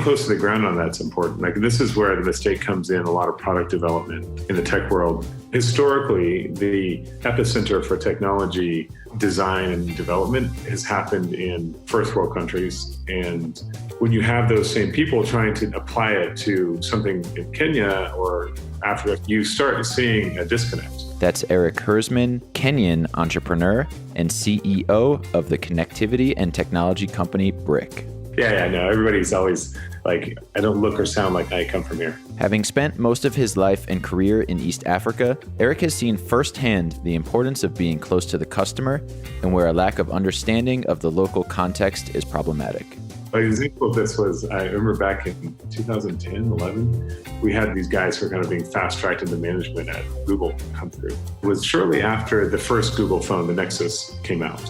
close to the ground on that's important. Like, this is where the mistake comes in a lot of product development in the tech world. Historically, the epicenter for technology design and development has happened in first world countries. And when you have those same people trying to apply it to something in Kenya or Africa, you start seeing a disconnect. That's Eric Hersman, Kenyan entrepreneur and CEO of the connectivity and technology company Brick. Yeah, no, everybody's always like, I don't look or sound like I come from here. Having spent most of his life and career in East Africa, Eric has seen firsthand the importance of being close to the customer and where a lack of understanding of the local context is problematic. An example of this was, I remember back in 2010, 11, we had these guys who were kind of being fast-tracked into management at Google come through. It was shortly after the first Google phone, the Nexus, came out.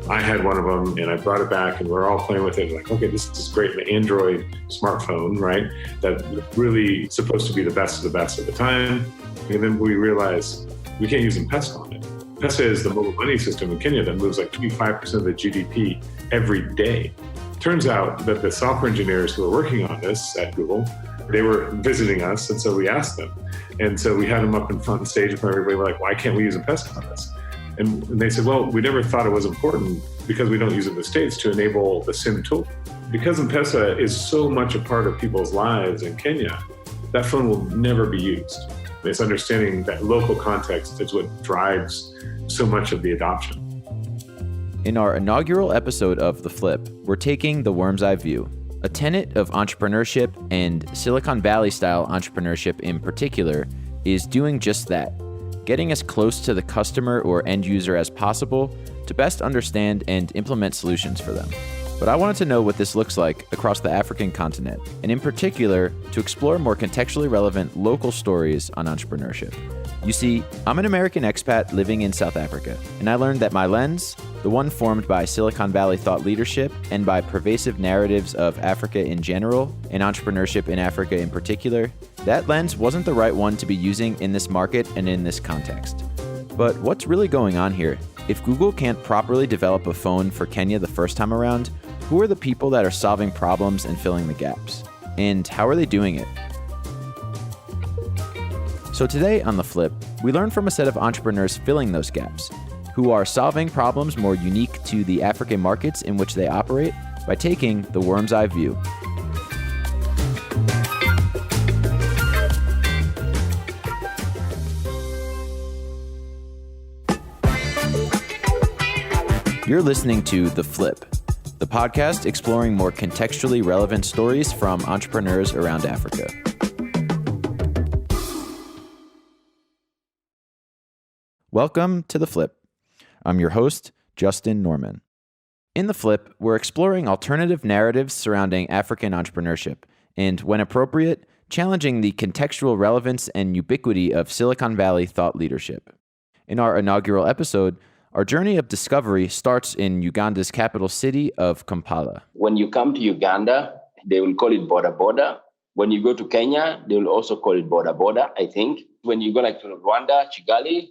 I had one of them and I brought it back and we're all playing with it. Like, okay, this is great. An Android smartphone, right? That really supposed to be the best of the best at the time. And then we realized we can't use M-Pesa on it. M-Pesa is the mobile money system in Kenya that moves like 25% of the GDP every day. Turns out that the software engineers who were working on this at Google, they were visiting us. And so we asked them. And so we had them up in front stage in front of everybody. We're like, why can't we use M-Pesa on this? And they said, well, we never thought it was important because we don't use it in the States to enable the SIM tool. Because M-Pesa is so much a part of people's lives in Kenya, that phone will never be used. It's understanding that local context is what drives so much of the adoption. In our inaugural episode of The Flip, we're taking the worm's eye view. A tenet of entrepreneurship, and Silicon Valley-style entrepreneurship in particular, is doing just that. Getting as close to the customer or end user as possible to best understand and implement solutions for them. But I wanted to know what this looks like across the African continent, and in particular, to explore more contextually relevant local stories on entrepreneurship. You see, I'm an American expat living in South Africa, and I learned that my lens, the one formed by Silicon Valley thought leadership and by pervasive narratives of Africa in general and entrepreneurship in Africa in particular, that lens wasn't the right one to be using in this market and in this context. But what's really going on here? If Google can't properly develop a phone for Kenya the first time around, who are the people that are solving problems and filling the gaps? And how are they doing it? So today on The Flip, we learn from a set of entrepreneurs filling those gaps, who are solving problems more unique to the African markets in which they operate by taking the worm's eye view. You're listening to The Flip, the podcast exploring more contextually relevant stories from entrepreneurs around Africa. Welcome to The Flip. I'm your host, Justin Norman. In The Flip, we're exploring alternative narratives surrounding African entrepreneurship and, when appropriate, challenging the contextual relevance and ubiquity of Silicon Valley thought leadership. In our inaugural episode, our journey of discovery starts in Uganda's capital city of Kampala. When you come to Uganda, they will call it Boda Boda. When you go to Kenya, they will also call it Boda Boda, I think. When you go like to Rwanda, Kigali,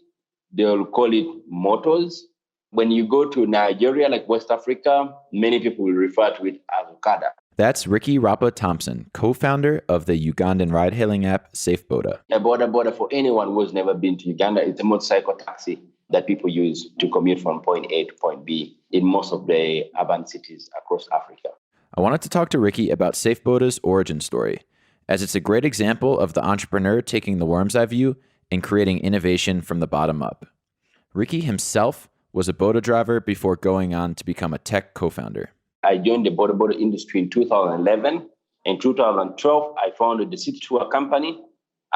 they'll call it motors. When you go to Nigeria, like West Africa, many people will refer to it as Okada. That's Rapa Thomson, co-founder of the Ugandan ride-hailing app SafeBoda. A Boda Boda, for anyone who has never been to Uganda, it's a motorcycle taxi that people use to commute from point A to point B in most of the urban cities across Africa. I wanted to talk to Ricky about SafeBoda's origin story, as it's a great example of the entrepreneur taking the worm's eye view and creating innovation from the bottom up. Ricky himself was a Boda driver before going on to become a tech co-founder. I joined the Boda Boda industry in 2011. In 2012, I founded the City Tour company.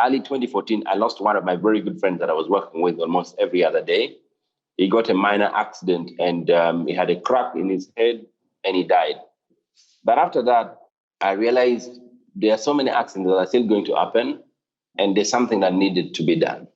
Early 2014, I lost one of my very good friends that I was working with almost every other day. He got a minor accident and he had a crack in his head and he died. But after that, I realized there are so many accidents that are still going to happen, and there's something that needed to be done.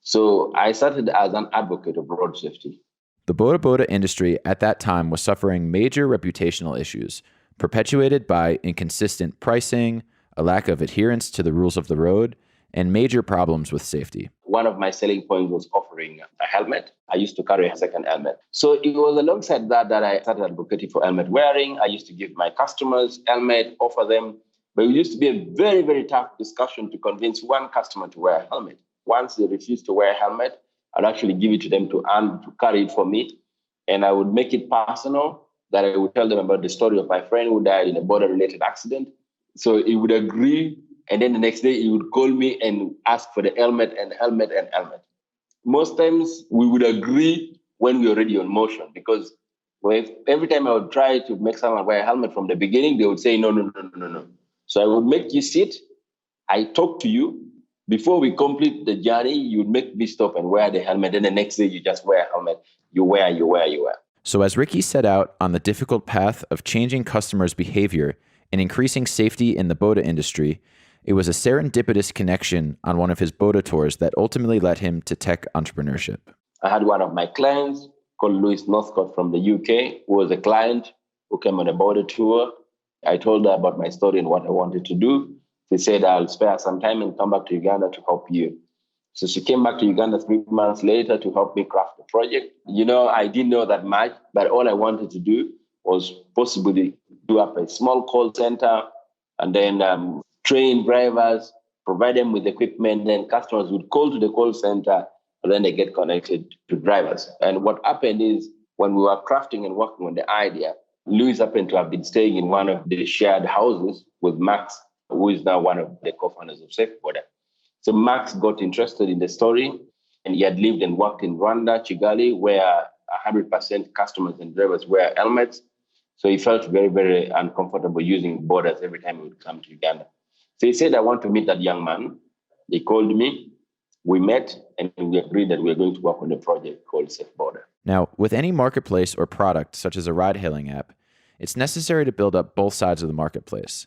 So I started as an advocate of road safety. The Boda Boda industry at that time was suffering major reputational issues, perpetuated by inconsistent pricing, a lack of adherence to the rules of the road, and major problems with safety. One of my selling points was offering a helmet. I used to carry a second helmet. So it was alongside that I started advocating for helmet wearing. I used to give my customers helmet, offer them. But it used to be a very, very tough discussion to convince one customer to wear a helmet. Once they refused to wear a helmet, I'd actually give it to them to carry it for me. And I would make it personal, that I would tell them about the story of my friend who died in a border-related accident. So he would agree. And then the next day he would call me and ask for the helmet and helmet and helmet. Most times we would agree when we're already on motion, because every time I would try to make someone wear a helmet from the beginning, they would say, no. So I would make you sit, I talk to you. Before we complete the journey, you would make me stop and wear the helmet. And the next day you just wear a helmet. You wear. So as Ricky set out on the difficult path of changing customers' behavior and increasing safety in the Boda industry, it was a serendipitous connection on one of his Boda tours that ultimately led him to tech entrepreneurship. I had one of my clients called Louis Northcott from the UK, who was a client who came on a Boda tour. I told her about my story and what I wanted to do. She said, I'll spare some time and come back to Uganda to help you. So she came back to Uganda 3 months later to help me craft the project. I didn't know that much, but all I wanted to do was possibly do up a small call center and then train drivers, provide them with equipment. Then customers would call to the call center and then they get connected to drivers. And what happened is when we were crafting and working on the idea, Louis happened to have been staying in one of the shared houses with Max, who is now one of the co-founders of SafeBoda. So Max got interested in the story, and he had lived and worked in Rwanda, Kigali, where 100% customers and drivers wear helmets. So he felt very, very uncomfortable using borders every time he would come to Uganda. So he said, I want to meet that young man. He called me, we met, and we agreed that we were going to work on a project called SafeBoda. Now, with any marketplace or product, such as a ride-hailing app, it's necessary to build up both sides of the marketplace.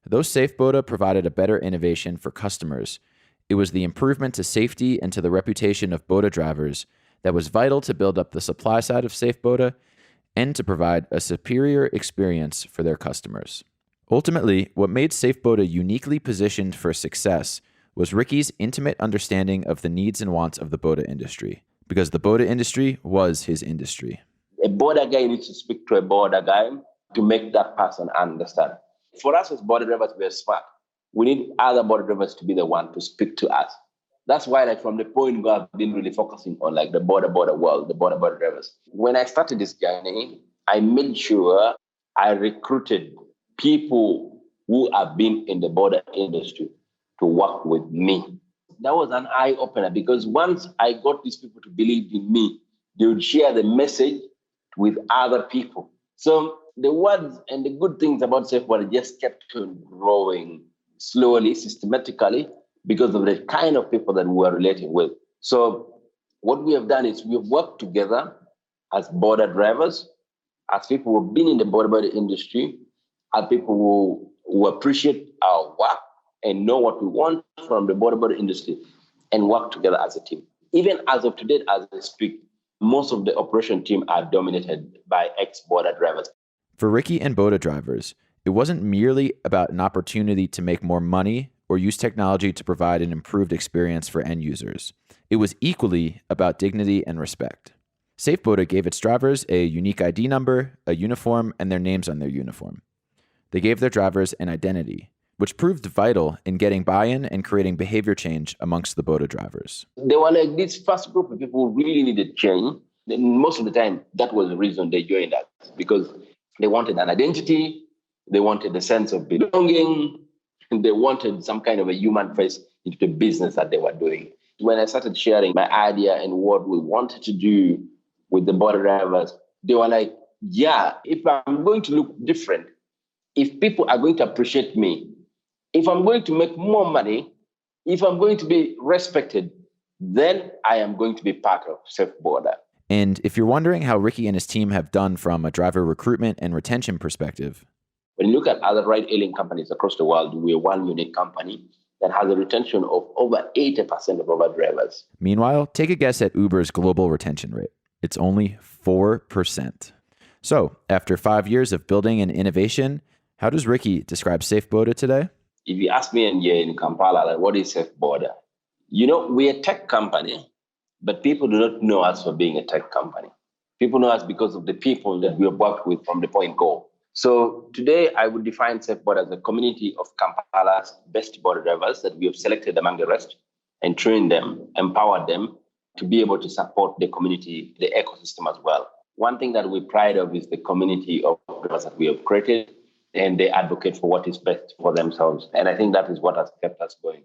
Though SafeBoda provided a better innovation for customers, it was the improvement to safety and to the reputation of Boda drivers that was vital to build up the supply side of SafeBoda and to provide a superior experience for their customers. Ultimately, what made SafeBoda uniquely positioned for success was Ricky's intimate understanding of the needs and wants of the Boda industry, because the Boda industry was his industry. A Boda guy needs to speak to a Boda guy to make that person understand. For us as Boda drivers, we're smart. We need other Boda drivers to be the one to speak to us. That's why, from the point where I've been really focusing on the Boda world, the Boda drivers. When I started this journey, I made sure I recruited people who have been in the Boda industry to work with me. That was an eye-opener, because once I got these people to believe in me, they would share the message with other people. So the words and the good things about SafeBoda just kept on growing slowly, systematically, because of the kind of people that we were relating with. So what we have done is we've worked together as Boda drivers, as people who have been in the Boda industry, as people who appreciate our work and know what we want from the Boda industry, and work together as a team. Even as of today, as I speak, most of the operation team are dominated by ex-Boda drivers. For Ricky and Boda drivers, it wasn't merely about an opportunity to make more money or use technology to provide an improved experience for end users. It was equally about dignity and respect. SafeBoda gave its drivers a unique ID number, a uniform, and their names on their uniform. They gave their drivers an identity, which proved vital in getting buy-in and creating behavior change amongst the Boda drivers. They were like this first group of people who really needed change. And most of the time, that was the reason they joined us, because they wanted an identity, they wanted a sense of belonging, and they wanted some kind of a human face into the business that they were doing. When I started sharing my idea and what we wanted to do with the Boda drivers, they were like, yeah, if I'm going to look different, if people are going to appreciate me, if I'm going to make more money, if I'm going to be respected, then I am going to be part of SafeBoda. And if you're wondering how Ricky and his team have done from a driver recruitment and retention perspective, when you look at other ride-hailing companies across the world, we're one unique company that has a retention of over 80% of our drivers. Meanwhile, take a guess at Uber's global retention rate. It's only 4%. So, after 5 years of building and innovation, how does Ricky describe SafeBoda today? If you ask me in Kampala, what is SafeBoda? We're a tech company, but people do not know us for being a tech company. People know us because of the people that we have worked with from the point go. So today I would define SafeBoda as a community of Kampala's best border drivers that we have selected among the rest and trained them, empowered them to be able to support the community, the ecosystem as well. One thing that we pride of is the community of drivers that we have created, and they advocate for what is best for themselves. And I think that is what has kept us going.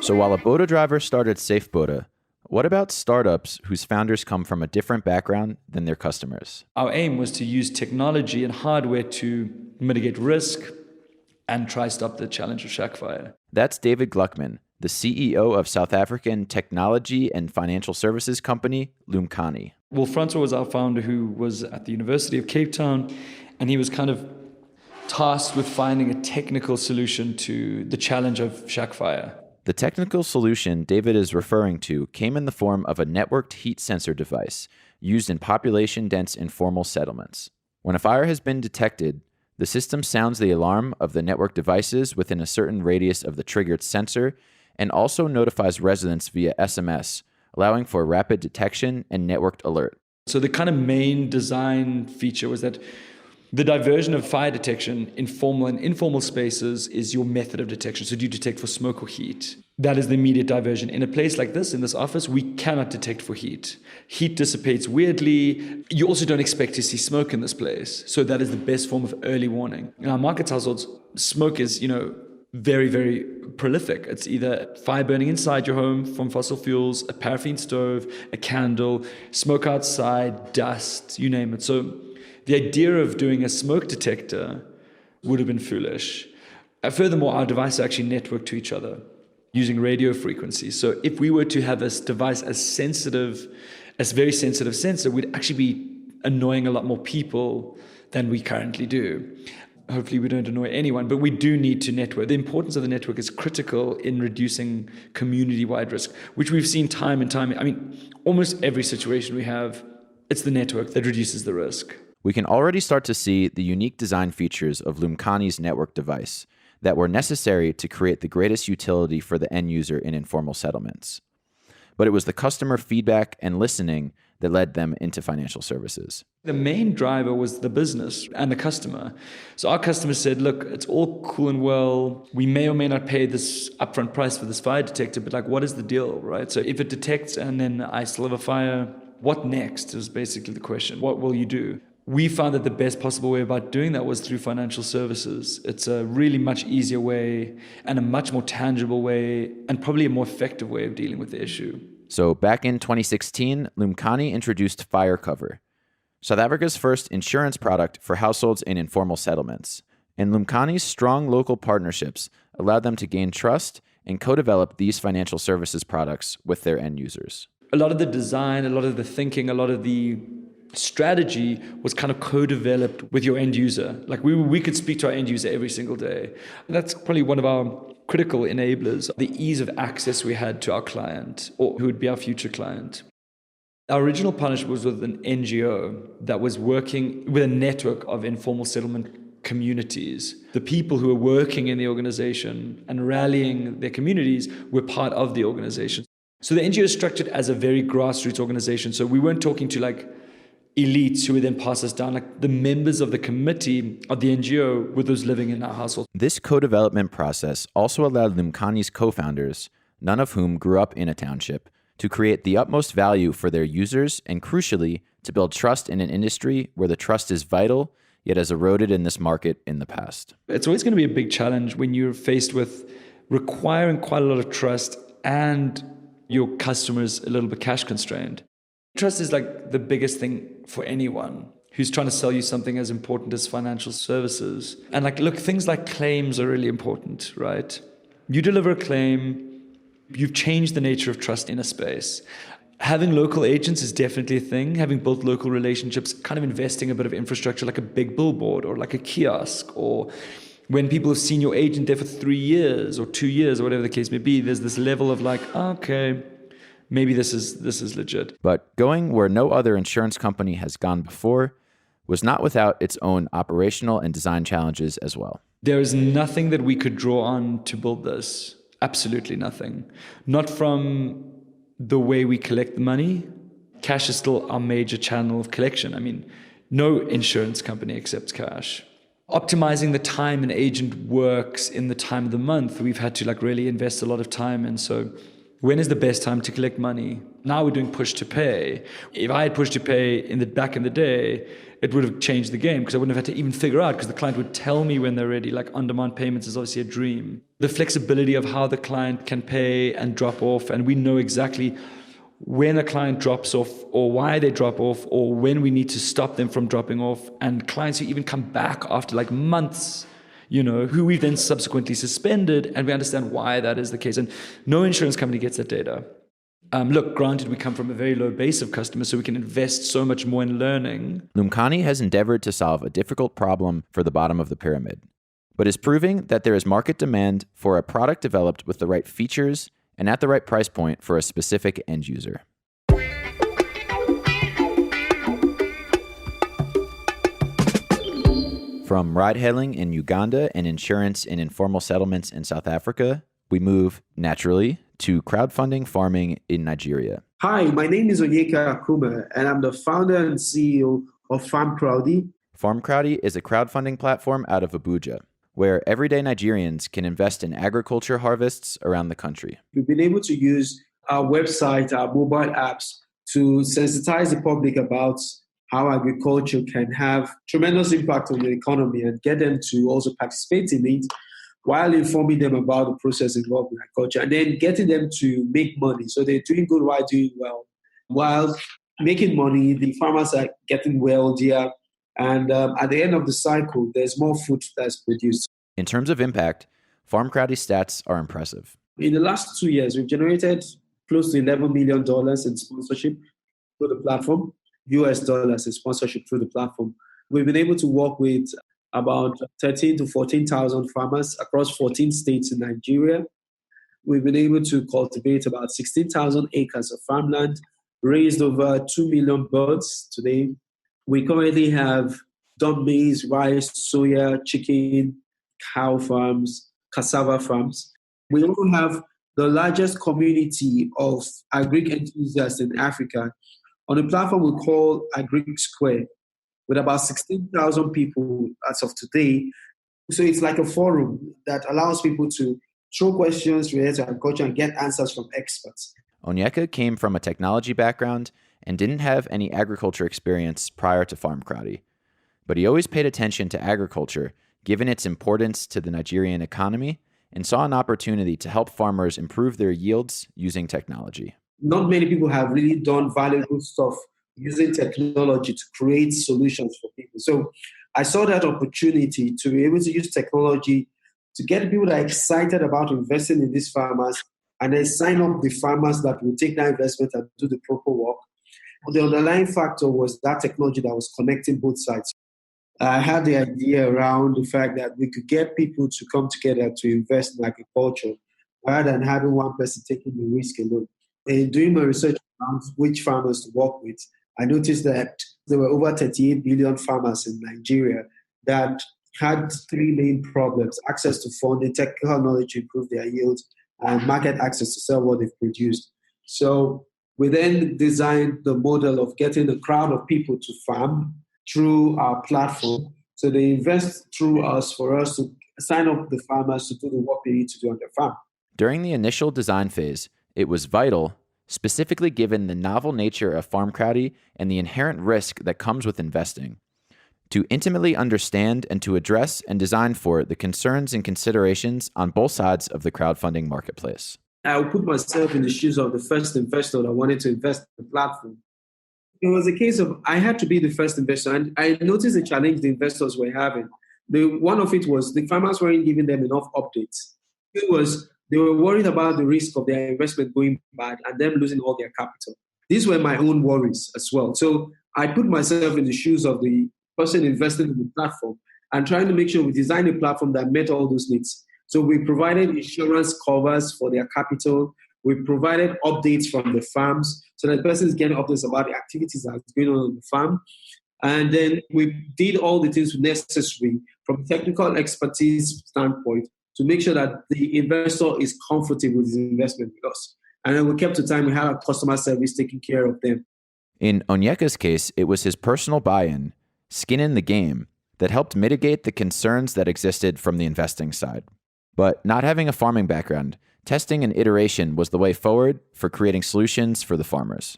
So while a Boda driver started SafeBoda, what about startups whose founders come from a different background than their customers? Our aim was to use technology and hardware to mitigate risk and try stop the challenge of shack fire. That's David Gluckman, the CEO of South African technology and financial services company Lumkani. Well, Francois was our founder who was at the University of Cape Town, and he was kind of tasked with finding a technical solution to the challenge of shack fire. The technical solution David is referring to came in the form of a networked heat sensor device used in population-dense informal settlements. When a fire has been detected, the system sounds the alarm of the network devices within a certain radius of the triggered sensor and also notifies residents via SMS, allowing for rapid detection and networked alert. So the kind of main design feature was that the diversion of fire detection in formal and informal spaces is your method of detection. So do you detect for smoke or heat? That is the immediate diversion. In a place like this, in this office, we cannot detect for heat. Heat dissipates weirdly. You also don't expect to see smoke in this place. So that is the best form of early warning. In our markets households, smoke is, very, very prolific. It's either fire burning inside your home from fossil fuels, a paraffin stove, a candle, smoke outside, dust, you name it. So the idea of doing a smoke detector would have been foolish. Furthermore, our devices actually network to each other using radio frequencies. So if we were to have this device as very sensitive sensor, we'd actually be annoying a lot more people than we currently do. Hopefully we don't annoy anyone, but we do need to network. The importance of the network is critical in reducing community-wide risk, which we've seen time and time. I mean, almost every situation we have, it's the network that reduces the risk. We can already start to see the unique design features of Lumkani's network device that were necessary to create the greatest utility for the end user in informal settlements. But it was the customer feedback and listening that led them into financial services. The main driver was the business and the customer. So our customers said, look, it's all cool and well. We may or may not pay this upfront price for this fire detector, but what is the deal, right? So if it detects and then I still have a fire, what next is basically the question. What will you do? We found that the best possible way about doing that was through financial services. It's a really much easier way and a much more tangible way and probably a more effective way of dealing with the issue. So back in 2016, Lumkani introduced Fire Cover, South Africa's first insurance product for households in informal settlements. And Lumkani's strong local partnerships allowed them to gain trust and co-develop these financial services products with their end users. A lot of the design, a lot of the thinking, a lot of the strategy was kind of co-developed with your end user. Like we could speak to our end user every single day. And that's probably one of our critical enablers, the ease of access we had to our client or who would be our future client. Our original partnership was with an NGO that was working with a network of informal settlement communities. The people who were working in the organization and rallying their communities were part of the organization. So the NGO is structured as a very grassroots organization. So we weren't talking to elites who would then pass us down. The members of the committee of the NGO were those living in our household. This co-development process also allowed Lumkani's co-founders, none of whom grew up in a township, to create the utmost value for their users and, crucially, to build trust in an industry where the trust is vital, yet has eroded in this market in the past. It's always going to be a big challenge when you're faced with requiring quite a lot of trust and your customers a little bit cash constrained. Trust is the biggest thing for anyone who's trying to sell you something as important as financial services. And look, things like claims are really important, right? You deliver a claim, you've changed the nature of trust in a space. Having local agents is definitely a thing. Having built local relationships, kind of investing a bit of infrastructure like a big billboard or like a kiosk, or when people have seen your agent there for 3 years or 2 years or whatever the case may be, there's this level of okay, maybe this is legit. But going where no other insurance company has gone before was not without its own operational and design challenges as well. There is nothing that we could draw on to build this. Absolutely nothing. Not from the way we collect the money. Cash is still our major channel of collection. I mean, no insurance company accepts cash. Optimizing the time an agent works in the time of the month, we've had to really invest a lot of time in. So when is the best time to collect money? Now we're doing push to pay. If I had push to pay back in the day, it would have changed the game because I wouldn't have had to even figure out because the client would tell me when they're ready. On-demand payments is obviously a dream. The flexibility of how the client can pay and drop off, and we know exactly when a client drops off or why they drop off or when we need to stop them from dropping off, and clients who even come back after months, who we've then subsequently suspended, and we understand why that is the case. And no insurance company gets that data. Look, granted, we come from a very low base of customers, so we can invest so much more in learning. Lumkani has endeavored to solve a difficult problem for the bottom of the pyramid, but is proving that there is market demand for a product developed with the right features and at the right price point for a specific end user. From ride-hailing in Uganda and insurance in informal settlements in South Africa, we move, naturally, to crowdfunding farming in Nigeria. Hi, my name is Onyeka Akumah, and I'm the founder and CEO of Farmcrowdy. Farmcrowdy is a crowdfunding platform out of Abuja, where everyday Nigerians can invest in agriculture harvests around the country. We've been able to use our website, our mobile apps, to sensitize the public about how agriculture can have tremendous impact on the economy and get them to also participate in it while informing them about the process involved in agriculture and then getting them to make money. So they're doing good while doing well. While making money, the farmers are getting wealthier. And at the end of the cycle, there's more food that's produced. In terms of impact, Farmcrowdy stats are impressive. In the last 2 years, we've generated close to $11 million in sponsorship through the platform, US dollars in sponsorship through the platform. We've been able to work with about 13 to 14,000 farmers across 14 states in Nigeria. We've been able to cultivate about 16,000 acres of farmland, raised over 2 million birds today. We currently have done maize, rice, soya, chicken, cow farms, cassava farms. We also have the largest community of agri enthusiasts in Africa on a platform we call Agri Square, with about 16,000 people as of today. So it's like a forum that allows people to throw questions related to agriculture and get answers from experts. Onyeka came from a technology background and didn't have any agriculture experience prior to Farmcrowdy, but he always paid attention to agriculture given its importance to the Nigerian economy and saw an opportunity to help farmers improve their yields using technology. Not many people have really done valuable stuff using technology to create solutions for people. So I saw that opportunity to be able to use technology to get people that are excited about investing in these farmers and then sign up the farmers that will take that investment and do the proper work. The underlying factor was that technology that was connecting both sides. I had the idea around the fact that we could get people to come together to invest in agriculture rather than having one person taking the risk alone. In doing my research around which farmers to work with, I noticed that there were over 38 billion farmers in Nigeria that had three main problems: access to funding, technical knowledge to improve their yields, and market access to sell what they've produced. So we then designed the model of getting a crowd of people to farm through our platform. So they invest through us for us to sign up the farmers to do the work they need to do on their farm. During the initial design phase, it was vital, specifically given the novel nature of Farmcrowdy and the inherent risk that comes with investing, to intimately understand and to address and design for the concerns and considerations on both sides of the crowdfunding marketplace. I would put myself in the shoes of the first investor that wanted to invest in the platform. It was a case of I had to be the first investor, and I noticed the challenge the investors were having. One of it was the farmers weren't giving them enough updates. It was they were worried about the risk of their investment going bad and them losing all their capital. These were my own worries as well. So I put myself in the shoes of the person investing in the platform and trying to make sure we designed a platform that met all those needs. So we provided insurance covers for their capital. We provided updates from the farms so that the person is getting updates about the activities that are going on the farm. And then we did all the things necessary from technical expertise standpoint to make sure that the investor is comfortable with his investment with us. And then we kept the time, we had our customer service taking care of them. In Onyeka's case, it was his personal buy-in, skin in the game, that helped mitigate the concerns that existed from the investing side. But not having a farming background, testing and iteration was the way forward for creating solutions for the farmers.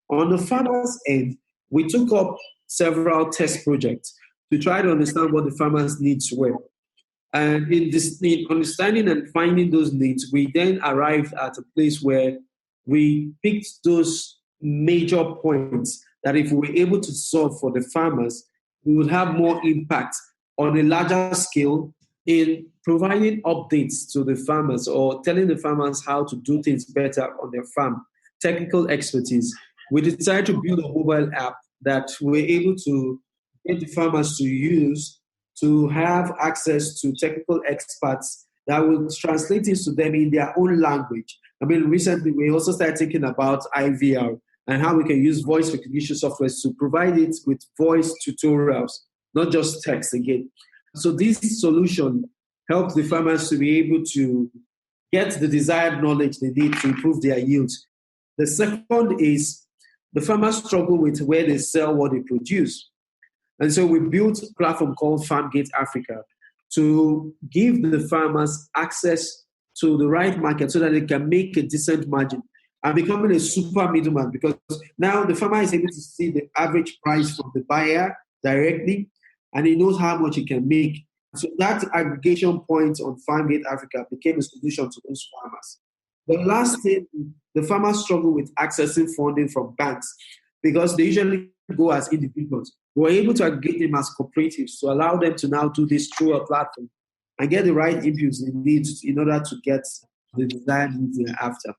On the farmers' end, we took up several test projects to try to understand what the farmers' needs were. And in understanding and finding those needs, we then arrived at a place where we picked those major points that if we were able to solve for the farmers, we would have more impact on a larger scale in providing updates to the farmers or telling the farmers how to do things better on their farm, technical expertise. We decided to build a mobile app that we're able to get the farmers to use to have access to technical experts that will translate this to them in their own language. I mean, recently we also started thinking about IVR and how we can use voice recognition software to provide it with voice tutorials, not just text again. So this solution helps the farmers to be able to get the desired knowledge they need to improve their yields. The second is the farmers struggle with where they sell what they produce. And so we built a platform called FarmGate Africa to give the farmers access to the right market so that they can make a decent margin and becoming a super middleman, because now the farmer is able to see the average price from the buyer directly and he knows how much he can make. So that aggregation point on FarmGate Africa became a solution to those farmers. The last thing, the farmers struggle with accessing funding from banks because they usually go as individuals. We're able to aggregate them as cooperatives to allow them to now do this through a platform and get the right inputs they need in order to get the desired needs they're after.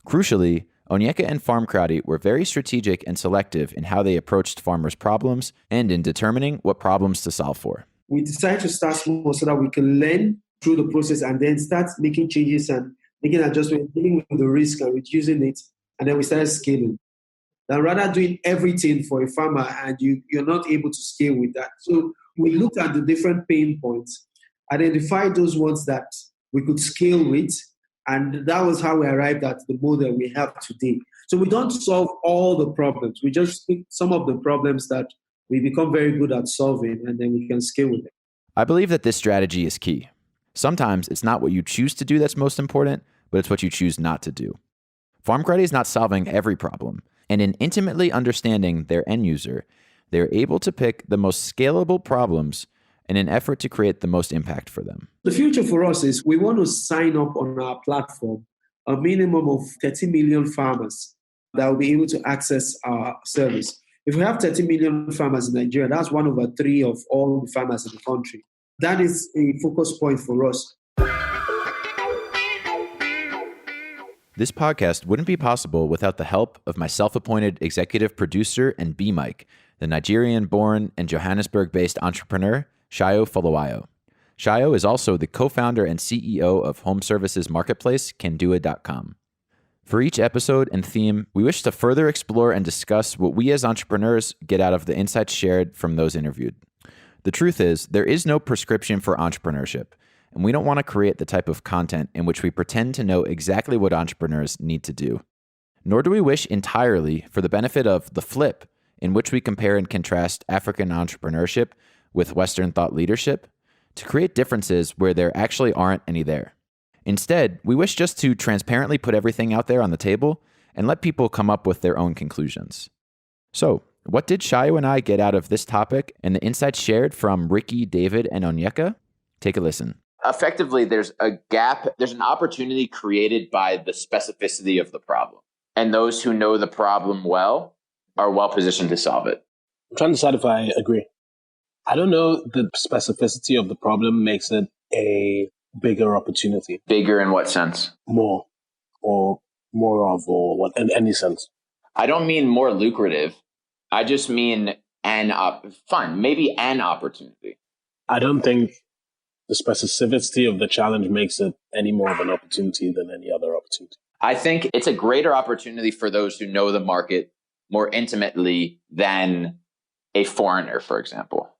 Crucially, Onyeka and Farmcrowdy were very strategic and selective in how they approached farmers' problems and in determining what problems to solve for. We decided to start small so that we can learn through the process and then start making changes and making adjustments, dealing with the risk and reducing it, and then we started scaling. Than rather doing everything for a farmer and you're not able to scale with that. So we looked at the different pain points, identified those ones that we could scale with, and that was how we arrived at the model we have today. So we don't solve all the problems. We just pick some of the problems that we become very good at solving, and then we can scale with it. I believe that this strategy is key. Sometimes it's not what you choose to do that's most important, but it's what you choose not to do. Farmcrowdy is not solving every problem, and in intimately understanding their end user, they're able to pick the most scalable problems in an effort to create the most impact for them. The future for us is we want to sign up on our platform a minimum of 30 million farmers that will be able to access our service. If we have 30 million farmers in Nigeria, that's 1/3 of all the farmers in the country. That is a focus point for us. This podcast wouldn't be possible without the help of my self-appointed executive producer and B-Mike, the Nigerian-born and Johannesburg-based entrepreneur, Sayo Folawiyo. Sayo is also the co-founder and CEO of home services marketplace, Kandua.com. For each episode and theme, we wish to further explore and discuss what we as entrepreneurs get out of the insights shared from those interviewed. The truth is, there is no prescription for entrepreneurship, and we don't want to create the type of content in which we pretend to know exactly what entrepreneurs need to do. Nor do we wish entirely for the benefit of the flip, in which we compare and contrast African entrepreneurship with Western thought leadership, to create differences where there actually aren't any there. Instead, we wish just to transparently put everything out there on the table and let people come up with their own conclusions. So, what did Sayo and I get out of this topic and the insights shared from Ricky, David, and Onyeka? Take a listen. Effectively, there's a gap. There's an opportunity created by the specificity of the problem. And those who know the problem well are well positioned to solve it. I'm trying to decide if I agree. I don't know the specificity of the problem makes it a bigger opportunity. Bigger in what sense? More or what, in any sense. I don't mean more lucrative. I just mean maybe an opportunity. I don't think the specificity of the challenge makes it any more of an opportunity than any other opportunity. I think it's a greater opportunity for those who know the market more intimately than a foreigner, for example.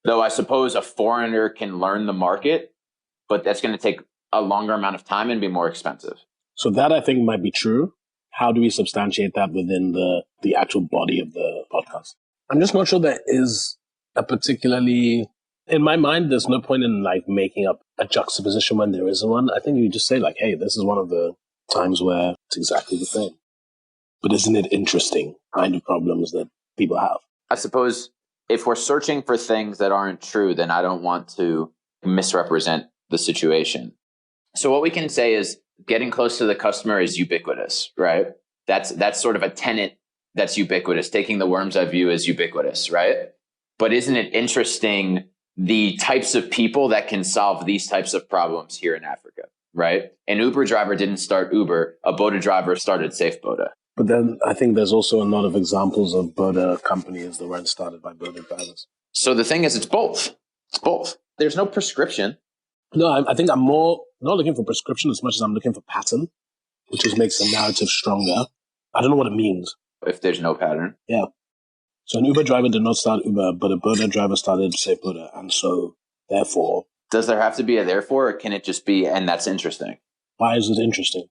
Though I suppose a foreigner can learn the market, but that's going to take a longer amount of time and be more expensive. So that I think might be true. How do we substantiate that within the actual body of the podcast? I'm just not sure there is a particularly, in my mind, there's no point in like making up a juxtaposition when there isn't one. I think you just say like, hey, this is one of the times where it's exactly the same. But isn't it interesting kind of problems that people have? I suppose if we're searching for things that aren't true, then I don't want to misrepresent the situation. So what we can say is getting close to the customer is ubiquitous, right? That's sort of a tenet that's ubiquitous. Taking the worm's eye view is ubiquitous, right? But isn't it interesting the types of people that can solve these types of problems here in Africa, right? An Uber driver didn't start Uber. A Boda driver started SafeBoda. But then I think there's also a lot of examples of Boda companies that weren't started by Boda drivers. So the thing is, it's both. It's both. There's no prescription. No, I think I'm more not looking for prescription as much as I'm looking for pattern, which just makes the narrative stronger. I don't know what it means. If there's no pattern. Yeah. So an Uber driver did not start Uber, but a Boda driver started SafeBoda. And so, therefore... Does there have to be a therefore, or can it just be, and that's interesting? Why is it interesting?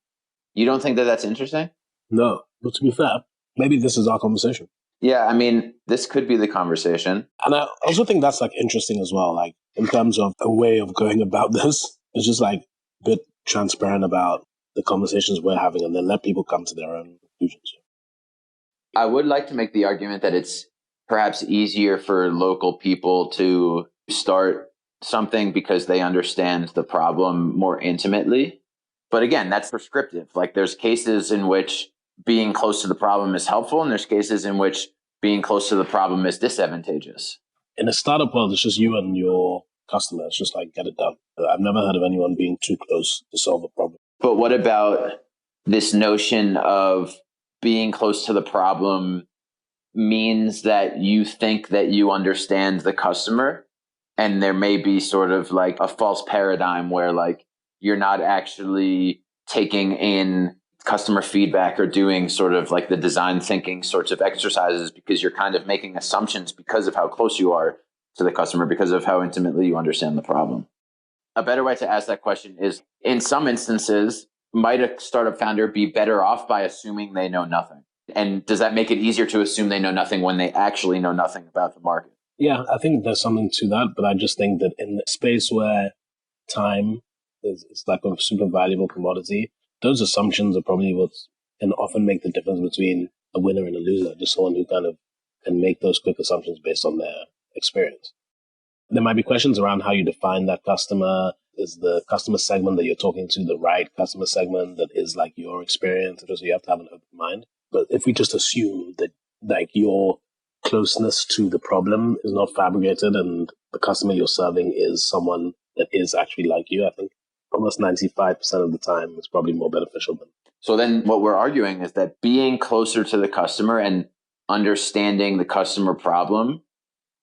You don't think that that's interesting? No. But to be fair, maybe this is our conversation. Yeah, I mean, this could be the conversation. And I also think that's like interesting as well, like in terms of a way of going about this. It's just like a bit transparent about the conversations we're having and then let people come to their own conclusions. I would like to make the argument that it's perhaps easier for local people to start something because they understand the problem more intimately. But again, that's prescriptive. Like there's cases in which being close to the problem is helpful, and there's cases in which being close to the problem is disadvantageous. In a startup world, it's just you and your customer. It's just like, get it done. I've never heard of anyone being too close to solve a problem. But what about this notion of being close to the problem means that you think that you understand the customer, and there may be sort of like a false paradigm where like you're not actually taking in customer feedback or doing sort of like the design thinking sorts of exercises because you're kind of making assumptions because of how close you are to the customer, because of how intimately you understand the problem. A better way to ask that question is, in some instances, might a startup founder be better off by assuming they know nothing? And does that make it easier to assume they know nothing when they actually know nothing about the market? Yeah, I think there's something to that, but I just think that in a space where time is like a super valuable commodity, those assumptions are probably what can often make the difference between a winner and a loser, just someone who kind of can make those quick assumptions based on their experience. There might be questions around how you define that customer. Is the customer segment that you're talking to the right customer segment that is like your experience? So you have to have an open mind. But if we just assume that like your closeness to the problem is not fabricated and the customer you're serving is someone that is actually like you, I think almost 95% of the time it's probably more beneficial than. So then what we're arguing is that being closer to the customer and understanding the customer problem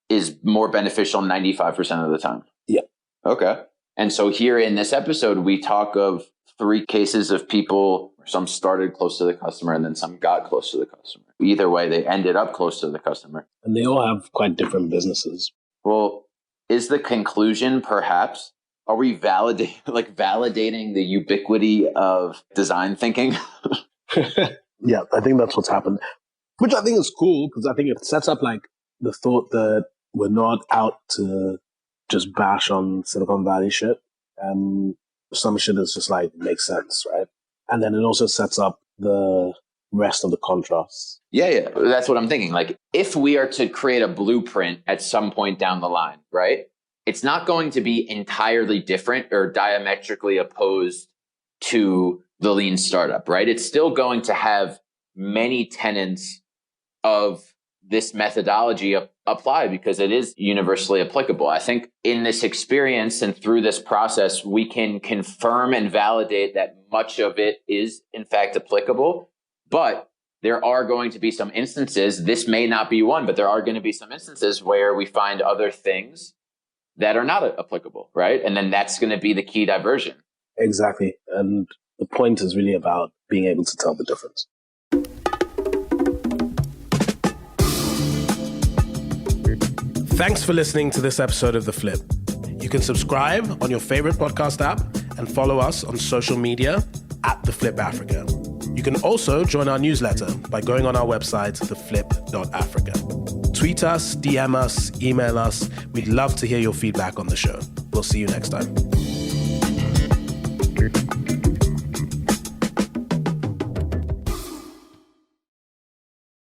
is more beneficial 95% of the time. Yeah. Okay. And so here in this episode, we talk of 3 cases of people, some started close to the customer and then some got close to the customer. Either way, they ended up close to the customer. And they all have quite different businesses. Well, is the conclusion perhaps, are we validating the ubiquity of design thinking? Yeah, I think that's what's happened. Which I think is cool because I think it sets up like the thought that we're not out to just bash on Silicon Valley shit. And some shit is just like makes sense, right? And then it also sets up the rest of the contrasts. Yeah. That's what I'm thinking. Like if we are to create a blueprint at some point down the line, right? It's not going to be entirely different or diametrically opposed to the lean startup, right? It's still going to have many tenets of this methodology apply because it is universally applicable. I think in this experience and through this process, we can confirm and validate that much of it is in fact applicable, but there are going to be some instances, this may not be one, but there are going to be some instances where we find other things that are not applicable, right? And then that's going to be the key diversion. Exactly. And the point is really about being able to tell the difference. Thanks for listening to this episode of The Flip. You can subscribe on your favorite podcast app and follow us on social media at The Flip Africa. You can also join our newsletter by going on our website, theflip.africa. Tweet us, DM us, email us. We'd love to hear your feedback on the show. We'll see you next time.